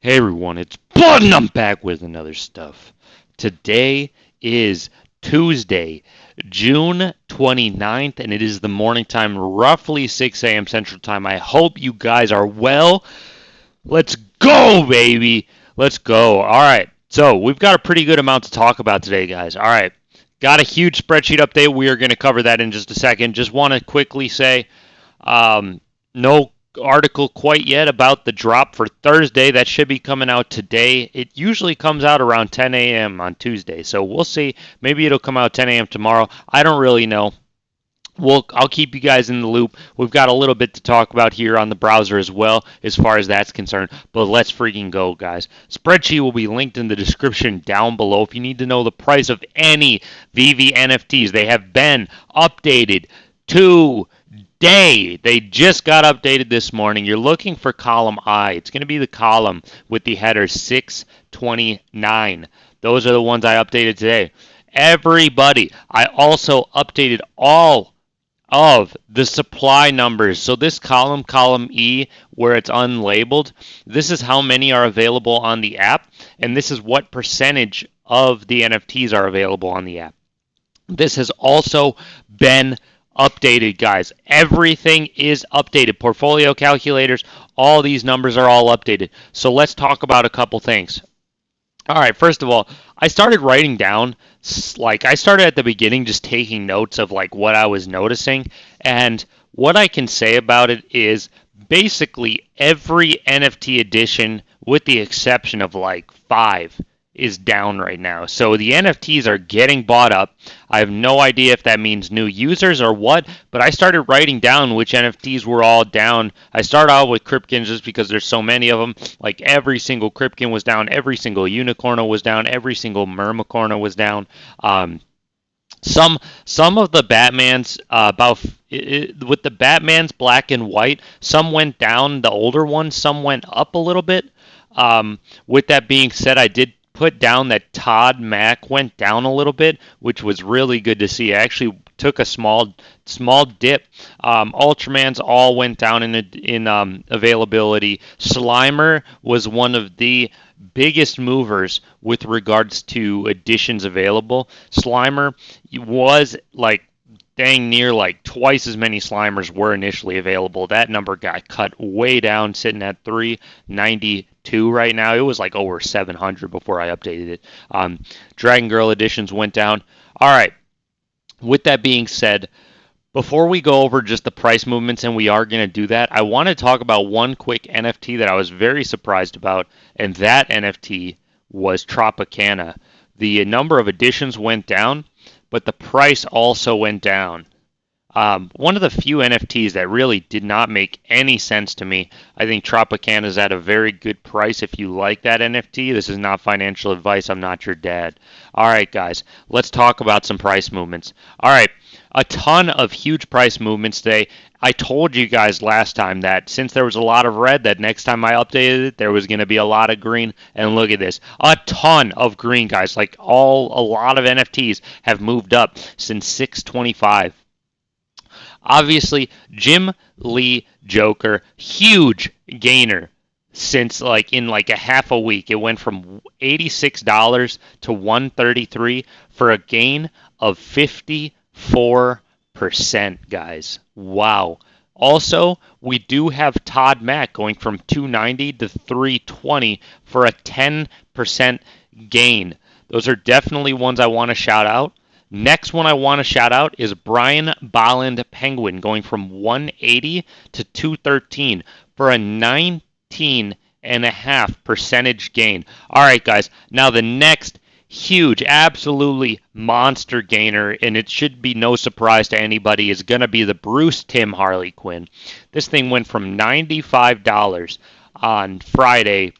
Hey everyone, it's Bud and I'm back with another stuff. Today is Tuesday, June 29th, and it is the morning time, roughly 6 a.m. Central Time. I hope you guys are well. Let's go, baby. Let's go. All right. So, we've got a pretty good amount to talk about today, guys. All right. Got a huge spreadsheet update. We are going to cover that in just a second. Just want to quickly say no article quite yet about the drop for Thursday. That should be coming out today. It usually comes out around 10 a.m. on Tuesday, so we'll see. Maybe it'll come out 10 a.m. tomorrow. I don't really know. I'll keep you guys in the loop. We've got a little bit to talk about here on the browser as well, as far as that's concerned. But let's freaking go, guys. Spreadsheet will be linked in the description down below if you need to know the price of any Veve NFTs. They have been updated today. They just got updated this morning. You're looking for column I. It's going to be the column with the header 629. Those are the ones I updated today. Everybody, I also updated all of the supply numbers. So this column E, where it's unlabeled, this is how many are available on the app, and this is what percentage of the NFTs are available on the app. This has also been updated, guys. Everything is updated. Portfolio calculators, all these numbers are all updated. So let's talk about a couple things. All right, first of all, I started writing down, I started at the beginning just taking notes of like what I was noticing, and what I can say about it is basically every NFT edition, with the exception of like 5, is down right now. So the NFTs are getting bought up. I have no idea if that means new users or what, but I started writing down which NFTs were all down. I started out with Kripkins just because there's so many of them. Like every single Kripkin was down, every single Unicorno was down, every single Mermicorno was down. Some of the Batmans with the Batmans black and white, some went down, the older ones, some went up a little bit. With that being said, I did put down that Todd Mack went down a little bit, which was really good to see. I actually took a small dip. Ultramans all went down in availability. Slimer was one of the biggest movers with regards to editions available. Slimer was like dang near like twice as many Slimers were initially available. That number got cut way down, sitting at 392 right now. It was like over 700 before I updated it. Dragon Girl editions went down. All right. With that being said, before we go over just the price movements, and we are going to do that, I want to talk about one quick NFT that I was very surprised about, and that NFT was Tropicana. The number of editions went down, but the price also went down. One of the few NFTs that really did not make any sense to me. I think Tropicana is at a very good price if you like that NFT. This is not financial advice. I'm not your dad. All right, guys, let's talk about some price movements. All right, a ton of huge price movements today. I told you guys last time that since there was a lot of red, that next time I updated it, there was going to be a lot of green. And look at this, a ton of green, guys. Like a lot of NFTs have moved up since 625. Obviously, Jim Lee Joker, huge gainer since in a half a week. It went from $86 to $133 for a gain of 54%, guys. Wow. Also, we do have Todd Mack going from 290 to 320 for a 10% gain. Those are definitely ones I want to shout out. Next one I want to shout out is Brian Bolland Penguin going from 180 to 213 for a 19.5% gain. All right, guys. Now the next huge, absolutely monster gainer, and it should be no surprise to anybody, is going to be the Bruce Timm Harley Quinn. This thing went from $95 on Friday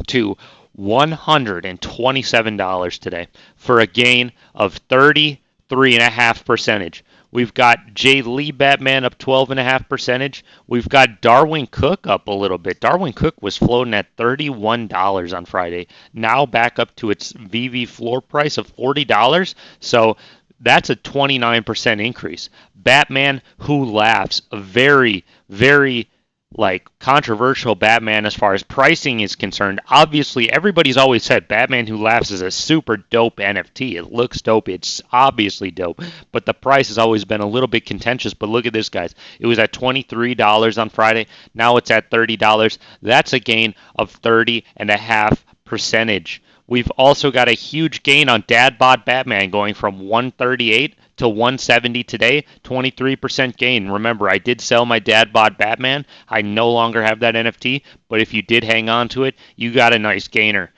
to $127 today for a gain of 33.5%. We've got Jay Lee Batman up 12.5%. We've got Darwin Cook up a little bit. Darwin Cook was floating at $31 on Friday, now back up to its Veve floor price of $40. So that's a 29% increase. Batman Who Laughs, a very, very like controversial Batman as far as pricing is concerned. Obviously, everybody's always said Batman Who Laughs is a super dope NFT. It looks dope. It's obviously dope, but the price has always been a little bit contentious. But look at this, guys. It was at $23 on Friday. Now it's at $30. That's a gain of 30.5%. We've also got a huge gain on Dad Bod Batman going from 138 to 170 today, 23% gain. Remember, I did sell my Dad Bod Batman. I no longer have that NFT, but if you did hang on to it, you got a nice gainer.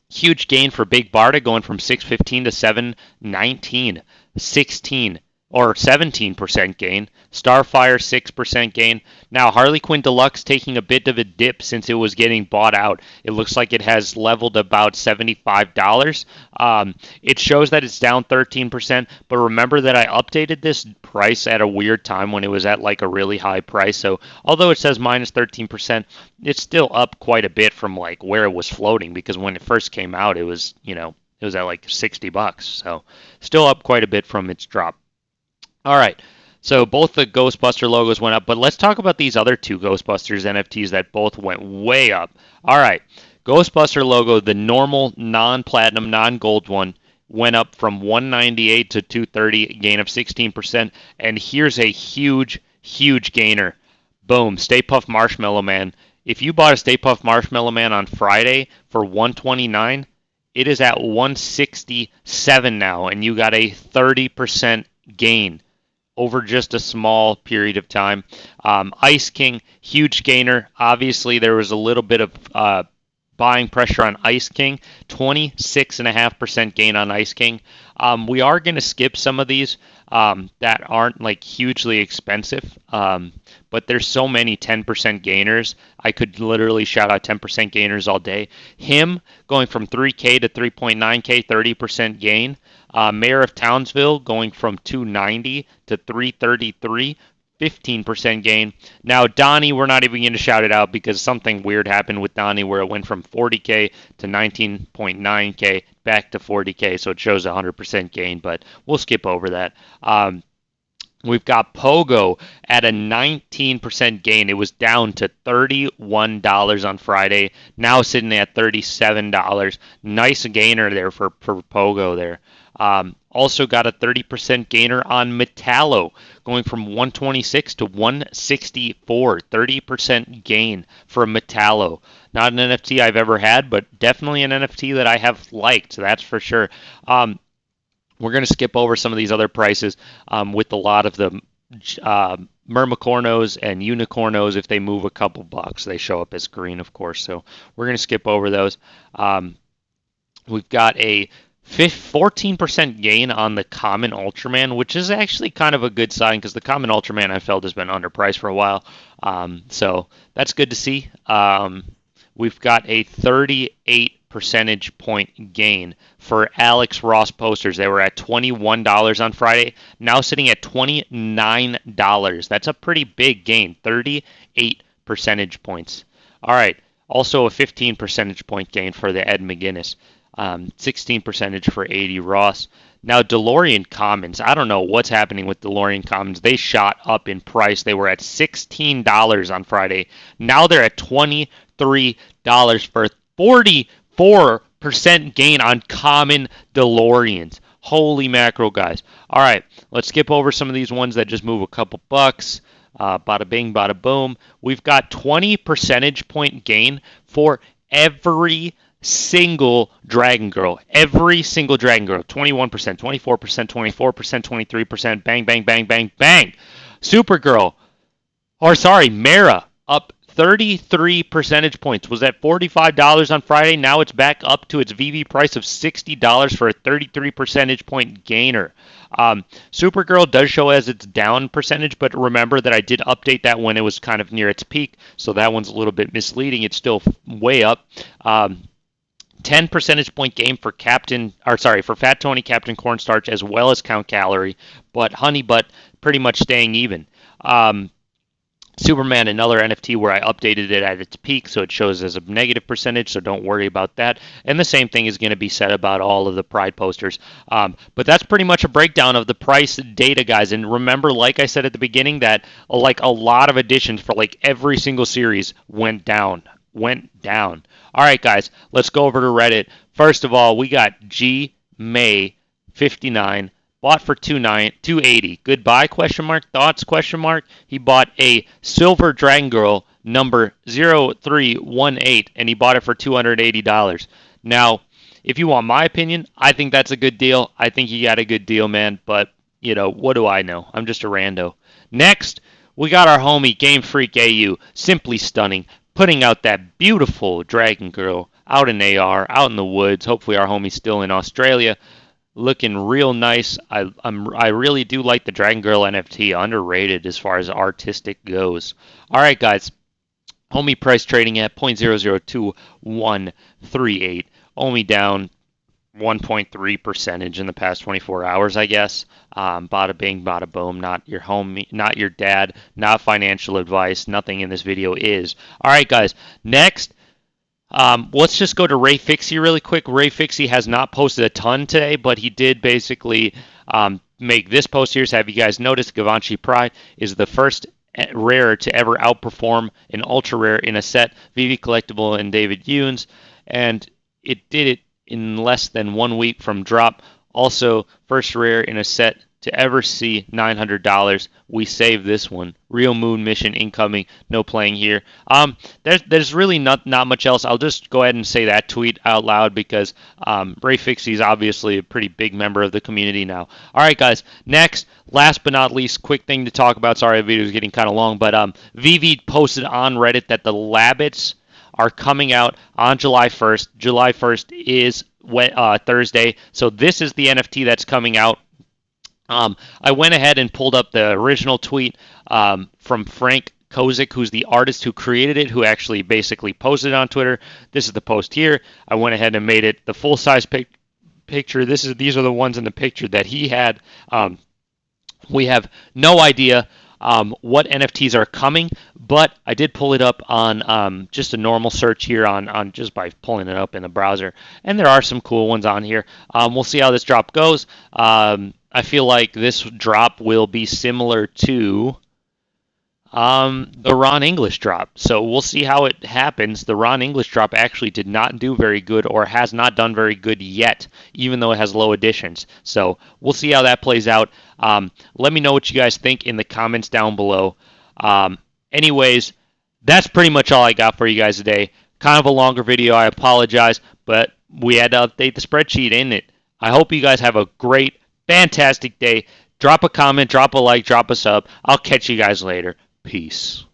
Huge gain for Big Barda going from 615 to 719, 16 or 17% gain. Starfire 6% gain. Now Harley Quinn Deluxe taking a bit of a dip since it was getting bought out. It looks like it has leveled about $75. It shows that it's down 13%, but remember that I updated this price at a weird time when it was at like a really high price. So although it says minus 13%, it's still up quite a bit from like where it was floating, because when it first came out, it was, it was at like $60. So still up quite a bit from its drop. All right. So both the Ghostbuster logos went up, but let's talk about these other two Ghostbusters NFTs that both went way up. All right. Ghostbuster logo, the normal non-platinum, non-gold one, went up from 198 to 230, a gain of 16%. And here's a huge, huge gainer. Boom, Stay Puft Marshmallow Man. If you bought a Stay Puft Marshmallow Man on Friday for 129, it is at 167 now, and you got a 30% gain over just a small period of time. Ice King, huge gainer. Obviously, there was a little bit of buying pressure on Ice King. 26.5% gain on Ice King. We are going to skip some of these that aren't like hugely expensive, but there's so many 10% gainers. I could literally shout out 10% gainers all day. Him going from 3K to 3.9K, 30% gain. Mayor of Townsville going from 290 to 333, 15% gain. Now, Donnie, we're not even going to shout it out because something weird happened with Donnie where it went from 40K to 19.9K back to 40K, so it shows 100% gain, but we'll skip over that. We've got Pogo at a 19% gain. It was down to $31 on Friday, now sitting at $37. Nice gainer there for Pogo there. Also got a 30% gainer on Metallo, going from 126 to 164. 30% gain for Metallo. Not an NFT I've ever had, but definitely an NFT that I have liked, that's for sure. We're going to skip over some of these other prices with a lot of the Mermicornos and Unicornos. If they move a couple bucks, they show up as green, of course. So we're going to skip over those. We've got a 14% gain on the Common Ultraman, which is actually kind of a good sign because the Common Ultraman I felt has been underpriced for a while. So that's good to see. We've got a 38 percentage point gain for Alex Ross posters. They were at $21 on Friday, now sitting at $29. That's a pretty big gain, 38 percentage points. All right, also a 15 percentage point gain for the Ed McGuinness, 16 percentage for 80 Ross. Now, DeLorean Commons, I don't know what's happening with DeLorean Commons. They shot up in price. They were at $16 on Friday. Now they're at $23 for 44% gain on common DeLoreans. Holy mackerel, guys. All right, let's skip over some of these ones that just move a couple bucks. Bada bing, bada boom. We've got 20 percentage point gain for every single Dragon Girl. Every single Dragon Girl. 21%, 24%, 24%, 23%. Bang, bang, bang, bang, bang. Supergirl. Mara. Up 33 percentage points. Was at $45 on Friday. Now it's back up to its Veve price of $60 for a 33 percentage point gainer. Supergirl does show as its down percentage, but remember that I did update that when it was kind of near its peak, so that one's a little bit misleading. It's still way up. 10 percentage point gain for for Fat Tony, Captain Cornstarch, as well as Count Calorie, but Honey Butt pretty much staying even. Superman, another NFT where I updated it at its peak, so it shows as a negative percentage, so don't worry about that. And the same thing is going to be said about all of the Pride posters. But that's pretty much a breakdown of the price data, guys. And remember, like I said at the beginning, that like a lot of additions for like every single series went down. Went down. All right, guys, let's go over to Reddit. First of all, we got G May 59. Bought for 280. Goodbye? Question mark. Thoughts? Question mark. He bought a silver Dragon Girl number 0318 and he bought it for $280. Now, if you want my opinion, I think that's a good deal. I think he got a good deal, man. But you know, what do I know? I'm just a rando. Next, we got our homie Game Freak AU, simply stunning, putting out that beautiful Dragon Girl out in AR, out in the woods. Hopefully, our homie's still in Australia looking real nice. I really do like the Dragon Girl NFT. Underrated as far as artistic goes. All right, guys. Homie price trading at 0.002138. Only down 1.3 percentage in the past 24 hours, I guess. Bada bing, bada boom. Not your homie, not your dad, not financial advice. Nothing in this video is. All right, guys. Next, let's just go to Ray Fixie really quick. Ray Fixie has not posted a ton today, but he did basically make this post here. So have you guys noticed Givenchy Pride is the first rare to ever outperform an ultra rare in a set, Veve Collectible and David Yunes, and it did it in less than 1 week from drop. Also, first rare in a set to ever see $900. We saved this one. Real Moon mission incoming. No playing here. There's really not much else. I'll just go ahead and say that tweet out loud because Ray Fixie is obviously a pretty big member of the community now. All right, guys. Next, last but not least, quick thing to talk about. Sorry, the video is getting kind of long, but Veve posted on Reddit that the Labbits are coming out on July 1st. July 1st is Thursday, so this is the NFT that's coming out. I went ahead and pulled up the original tweet from Frank Kozik, who's the artist who created it, who actually basically posted it on Twitter. This is the post here. I went ahead and made it the full-size picture. These are the ones in the picture that he had. We have no idea what NFTs are coming, but I did pull it up on just a normal search here on just by pulling it up in the browser, and there are some cool ones on here. We'll see how this drop goes. I feel like this drop will be similar to the Ron English drop. So we'll see how it happens. The Ron English drop actually did not do very good or has not done very good yet, even though it has low additions. So we'll see how that plays out. Let me know what you guys think in the comments down below. Anyways, that's pretty much all I got for you guys today. Kind of a longer video. I apologize, but we had to update the spreadsheet, ain't it? I hope you guys have a great, fantastic day. Drop a comment, drop a like, drop a sub. I'll catch you guys later. Peace.